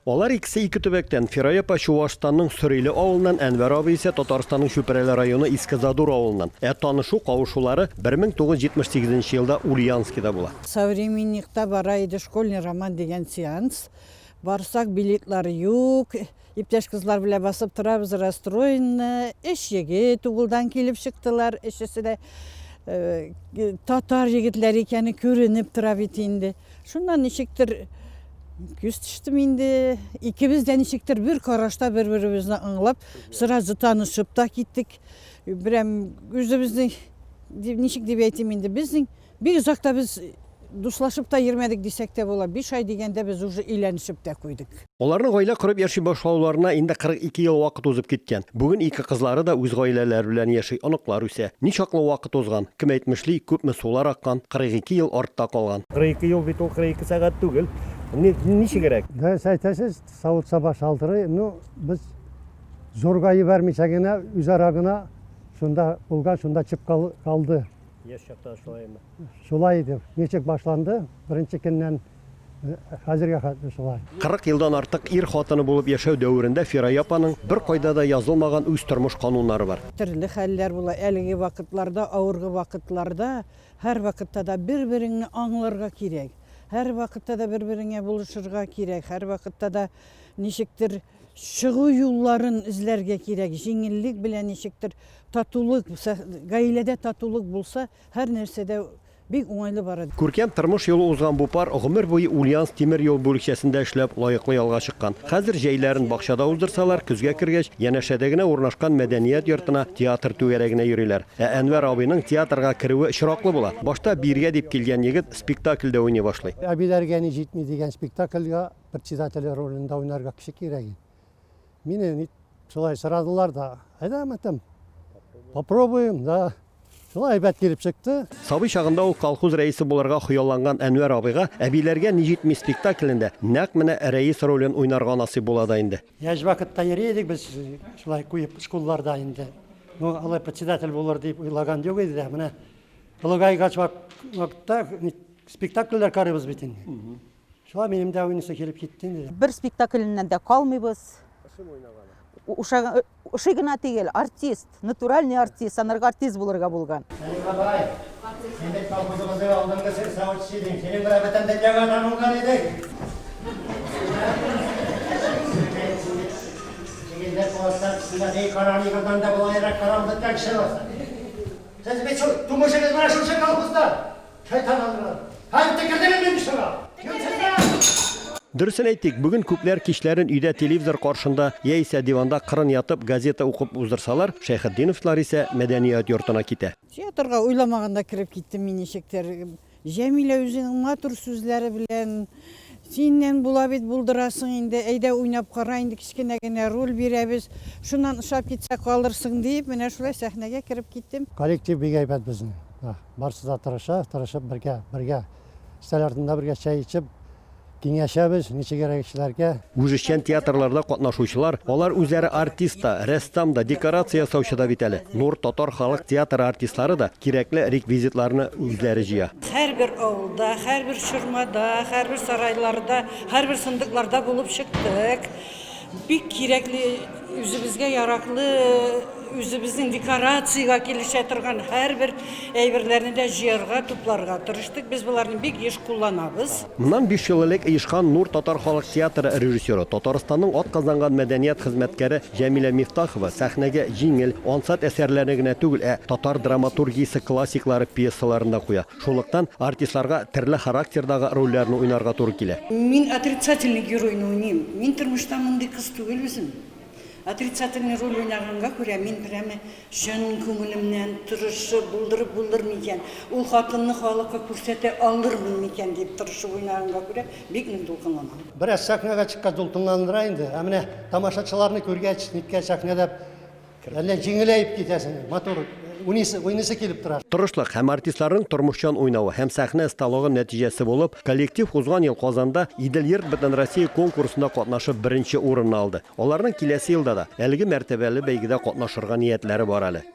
Алар икесе ике төбәктән, Фирая апа Чувашстанның Сөреле авылынан, Әнвәр абый исә Татарстанның Шүпрәле районы Исказадур авылыннан. Танышу, кавышулары 1978 елда Ульяновскида була. Современникта бара иде школьный роман деген сеанс. Барсак, билетлар юк. Иптәш кызлар белән басып торабыз, расстроены. Эшеге тугылдан килеп чыктылар. Эшесе дә татар егетләр икәне күренеп тора бит инде. Шуннан ничектер күз төштем инде. Икебез дә ничектер бер карашта бер-беребезне аңлап, сразу танышып та киттек. Берәм үзебезне ничек дип әйтим инде, безнең бик озакта без дуслашып та йөрмәдек дисәк тә була. 5 ай дигәндә без уже өйләнешеп тә куйдык. Аларның гаилә корып яши башлауларына инде 42 ел вакыт узып киткән. Бүген ике кызлары да үз гаиләләре белән яши, оныклар үсә. Ничаклы вакыт узган, кем әйтмешли, күпме сулар аккан, 42 ел артта калган. 42 ел бит ул 42 сәгать түгел. Ничегрәк? Әйтәсез, савытса башалдыры, без зоргайы бермичә генә үзара гына шунда булган, шунда чып калды. Яш чакта шулаймы? Шулай дип, ничек башланды? Беренче көннән хәзергә хәтле шулай. 40 елдан артык ир хатыны булып яшәү дәверендә Фирая апаның бер кайда да язылмаган үз тормыш кануннары бар. Төрле хәлләр була. Әлеге вакытларда, авыргы вакытларда, һәр вакытта да бер-береңне аңларга кирәк. Һәр вакытта да бер-береңә булышырга кирәк. Һәр вакытта да ничектер чыгу юлларын эзләргә кирәк. Җиңеллек белән ничектер татулык, гаиләдә татулык булса, һәр нәрсәдә бик уңайлы бара. Күркәм тормыш юлы узган бу пар гомер буе Ульяновск тимер юл бүлекчәсендә эшләп лаеклы ялга чыккан. Хәзер җәйләрен бакчада уздырсалар, көзгә кергәч, янәшәдә генә урнашкан мәдәният йортына, театр түгәрәгенә йөриләр. Әнвәр абыйның театрга керүе очраклы була. Башта биргә дип килгән егет спектакльдә уйный башлый. Әбиләргә ни җитми дигән спектакльгә председатель ролендә уйнарга кеше кирәк. Мине шулай сорадылар да, әйдәмәтем. Попробуем, да. Шулай әйбәт килеп чыкты. Сабый чагында ул колхоз рәисе буларга хыялланган Әнвәр абыйга әбиләргә ни җитми спектаклендә нәкъ менә рәис ролен уйнарга насыйп була да инде. Яшь вакытта йөридек без шулай куеп школларда инде. Алай председатель булыр дип уйлаган юк иде дә, менә Лугайга вакытта спектакльләр карыйбыз бит инде. Шулай минем дә уйныйсы килеп китте инде. Бер спектакльнән дә калмыйбыз. Ушай гына түгел, артист, натуральный артист, анарга артист булырга булган. Бабай, сендә колхозыбызның алдыңгы савытчы идең, синең белән бөтен дөньяга танылган идек. Сигездә класста дей карарый гында булайрак карамды тәкшерәс. Сез бит шул тумышыгыз менә шушы колхозда. Шайтан алдыра. Һәм тикердән мин шуга. Дөресен әйтик, бүген күпләр кичләрен өйдә телевизор каршында яисә диванда кырын ятып газета укып уздырсалар, Шәйхетдиновлар исә мәдәният йортына китә. Театрга уйламаганда кирип киттем мин ничектер. Җәмилә үзенең матур сүзләре белән синнән була бит булдырасың инде, әйдә уйнап кара инде, кичкенә генә роль бирәбез. Шуннан ышап китсә калырсың дип, менә шулай сәхнәгә кирип киттем. Коллектив бик әйбәт безнең. Барсы да тырышып бергә стәл артында бергә чәй ичеп киңәшәбез, ничек кирәк эшләргә. Үзешчән театрларда катнашучылар, алар үзләре артиста, рәссам да, декорация ясаучы да бит әле. Нур татар халык театры артистлары да кирәкле реквизитларны үзләре җыя. Һәрбер авылда, һәрбер чормада, һәрбер сарайларда, һәрбер сындыкларда булып чыктык. Бик кирәкле, үзебезгә яраклы, үзебезнең декорациягә килешә торган һәрбер әйберләрне дә җыярга, тупларга тырыштык. Без буларны бик еш кулланабыз. Моннан 5 ел элек оешкан Нур татар халык театры режиссеры, Татарстанның атказанган мәдәният хезмәткәре Җәмилә Мифтахова сәхнәгә җиңел, ансат әсәрләрне генә түгел, татар драматургиясе классиклары пьесаларында куя. Шулыктан артистларга төрле характердагы рольләрне уйнарга туры килә. Мин отрицательный геройны уйныйм. Мин тормышта мондый кыз түгел үзем. Отрицательный роль уйнаганга күрә мин прямо җан күңелемнән тырышып булдырып микән, ул хатынны халыкка күрсәтә алырмын микән дип тырышып уйнаганга күрә бик нык дулкынланам. Бераз сәхнәгә чыккан дулкынландыра инде. Менә тамашачыларны күргәч, ниткә сәхнәдә әллә җиңеләеп китәсең. Матур уйныйсы килеп тора. Тырышлык һәм артистларның тормышчан уйнавы һәм сәхнә осталыгы нәтиҗәсе булып, коллектив узган ел Казанда Идел йорт бөтен Россия конкурсында катнашып беренче урынны алды. Аларның киләсе елда да әлеге мәртәбәле бәйгедә катнашырга ниятләре бар әле.